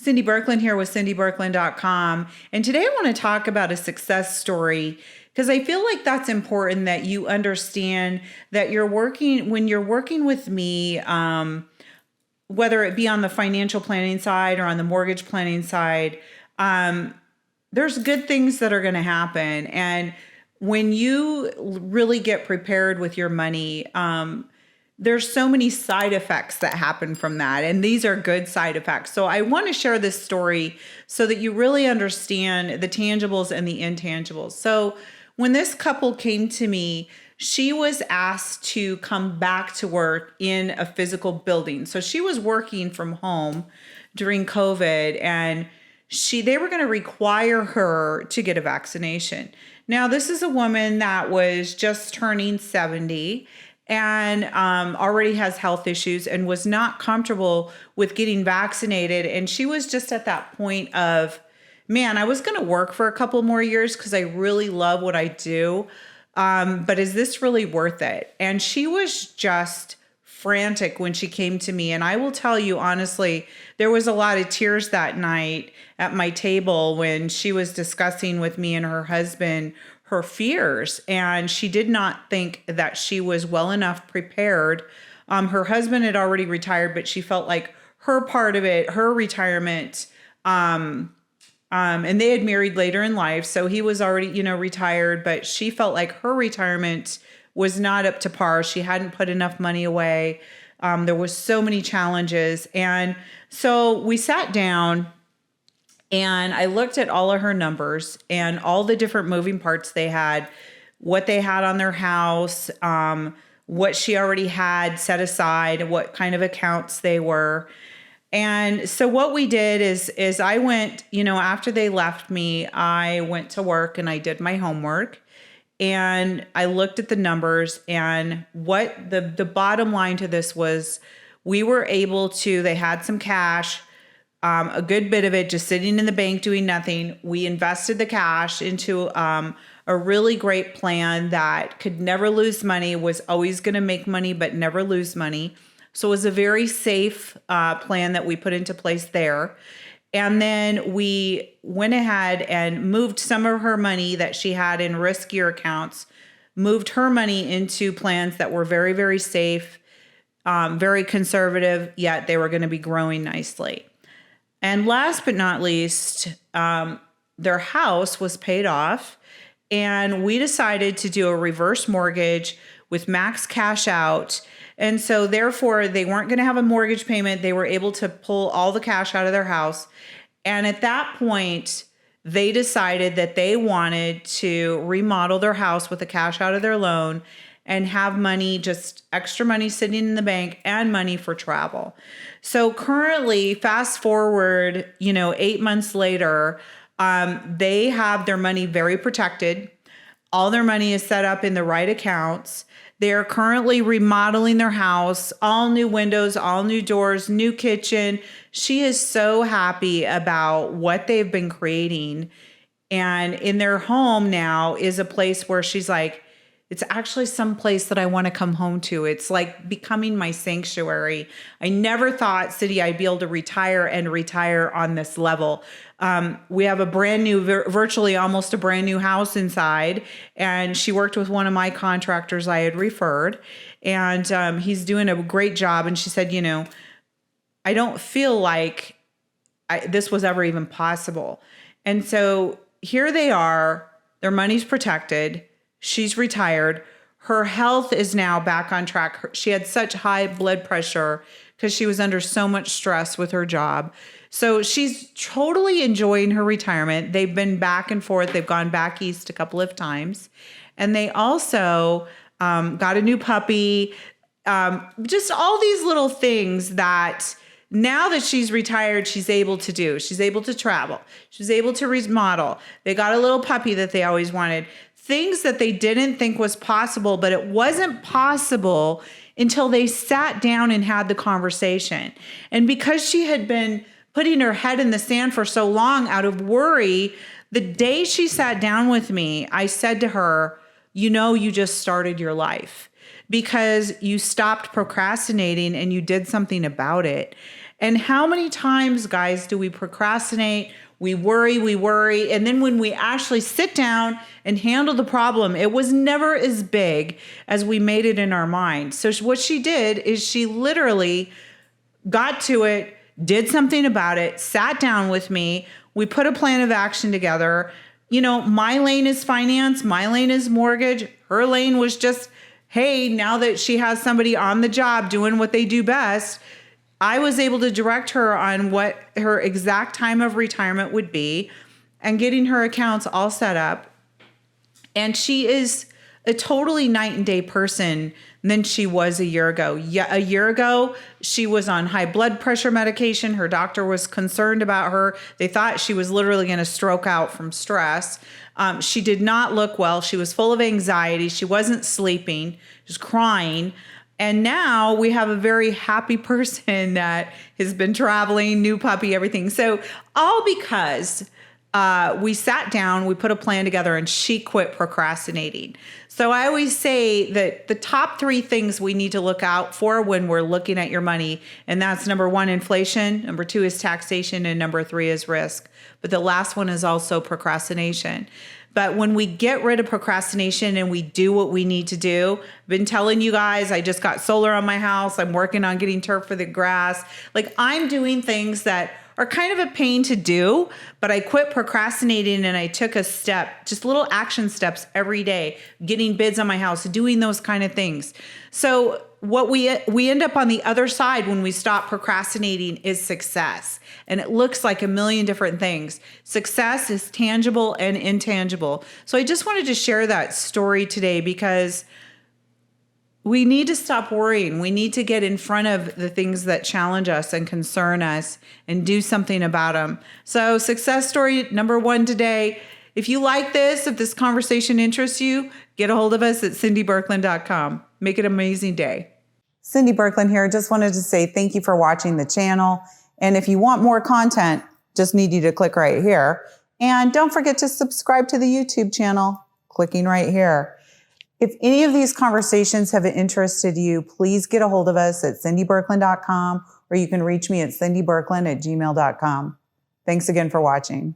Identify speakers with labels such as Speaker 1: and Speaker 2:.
Speaker 1: Cindy Birkeland here with cindybirkeland.com. And today I want to talk about a success story because I feel like that's important that you understand that when you're working with me, whether it be on the financial planning side or on the mortgage planning side, there's good things that are going to happen. And when you really get prepared with your money, there's so many side effects that happen from that. And these are good side effects. So I want to share this story so that you really understand the tangibles and the intangibles. So when this couple came to me, she was asked to come back to work in a physical building. So she was working from home during COVID, and they were going to require her to get a vaccination. Now, this is a woman that was just turning 70 and already has health issues and was not comfortable with getting vaccinated. And she was just at that point of, man, I was going to work for a couple more years because I really love what I do. But is this really worth it? And she was just frantic when she came to me. And I will tell you, honestly, there was a lot of tears that night at my table when she was discussing with me and her husband her fears. And she did not think that she was well enough prepared. Her husband had already retired, but she felt like her part of it, her retirement, and they had married later in life. So he was already, retired, but she felt like her retirement was not up to par. She hadn't put enough money away. There was so many challenges. And so we sat down and I looked at all of her numbers and all the different moving parts they had, what they had on their house, what she already had set aside, what kind of accounts they were. And so what we did is I went, after they left me, I went to work and I did my homework and I looked at the numbers, and what the bottom line to this was they had some cash, a good bit of it just sitting in the bank doing nothing. We invested the cash into a really great plan that could never lose money, was always going to make money, but never lose money. So it was a very safe plan that we put into place there. And then we went ahead and moved some of her money that she had in riskier accounts, moved her money into plans that were very, very safe, very conservative, yet they were going to be growing nicely. And last but not least, their house was paid off. And we decided to do a reverse mortgage with max cash out. And so therefore they weren't going to have a mortgage payment. They were able to pull all the cash out of their house. And at that point, they decided that they wanted to remodel their house with the cash out of their loan and have money, just extra money sitting in the bank and money for travel. So currently, fast forward, 8 months later, they have their money very protected. All their money is set up in the right accounts. They are currently remodeling their house, all new windows, all new doors, new kitchen. She is so happy about what they've been creating. And in their home now is a place where she's like, it's actually some place that I want to come home to. It's like becoming my sanctuary. I never thought, Cindy, I'd be able to retire on this level. We have a brand new, virtually almost a brand new house inside. And she worked with one of my contractors I had referred. And he's doing a great job. And she said, I don't feel like this was ever even possible. And so here they are. Their money's protected. She's retired. Her health is now back on track. She had such high blood pressure because she was under so much stress with her job. So she's totally enjoying her retirement. They've been back and forth. They've gone back east a couple of times. And they also got a new puppy. Just all these little things that now that she's retired, she's able to do. She's able to travel. She's able to remodel. They got a little puppy that they always wanted. Things that they didn't think was possible, but it wasn't possible until they sat down and had the conversation. And because she had been putting her head in the sand for so long out of worry, the day she sat down with me, I said to her, you just started your life because you stopped procrastinating and you did something about it. And how many times, guys, do we procrastinate? We worry. And then when we actually sit down and handle the problem, it was never as big as we made it in our mind. So what she did is she literally got to it, did something about it, sat down with me. We put a plan of action together. You know, my lane is finance, my lane is mortgage. Her lane was just, hey, now that she has somebody on the job doing what they do best, I was able to direct her on what her exact time of retirement would be and getting her accounts all set up. And she is a totally night and day person than she was a year ago. Yeah, a year ago, she was on high blood pressure medication. Her doctor was concerned about her. They thought she was literally going to stroke out from stress. She did not look well. She was full of anxiety. She wasn't sleeping, just crying. And now we have a very happy person that has been traveling, new puppy, everything. So all because we sat down, we put a plan together, and she quit procrastinating. So I always say that the top 3 things we need to look out for when we're looking at your money, and that's number 1, inflation, number 2 is taxation, and number 3 is risk. But the last one is also procrastination. But when we get rid of procrastination and we do what we need to do, I've been telling you guys, I just got solar on my house. I'm working on getting turf for the grass. Like, I'm doing things that are kind of a pain to do, but I quit procrastinating and I took a step, just little action steps every day, getting bids on my house, doing those kind of things. So what we end up on the other side when we stop procrastinating is success. And it looks like a million different things. Success is tangible and intangible. So I just wanted to share that story today because we need to stop worrying. We need to get in front of the things that challenge us and concern us and do something about them. So success story number 1 today. If you like this, if this conversation interests you, get a hold of us at CindyBirkland.com. Make it an amazing day. Cindy Birkland here. Just wanted to say thank you for watching the channel. And if you want more content, just need you to click right here. And don't forget to subscribe to the YouTube channel, clicking right here. If any of these conversations have interested you, please get a hold of us at CindyBirkland.com, or you can reach me at CindyBirkland@gmail.com. Thanks again for watching.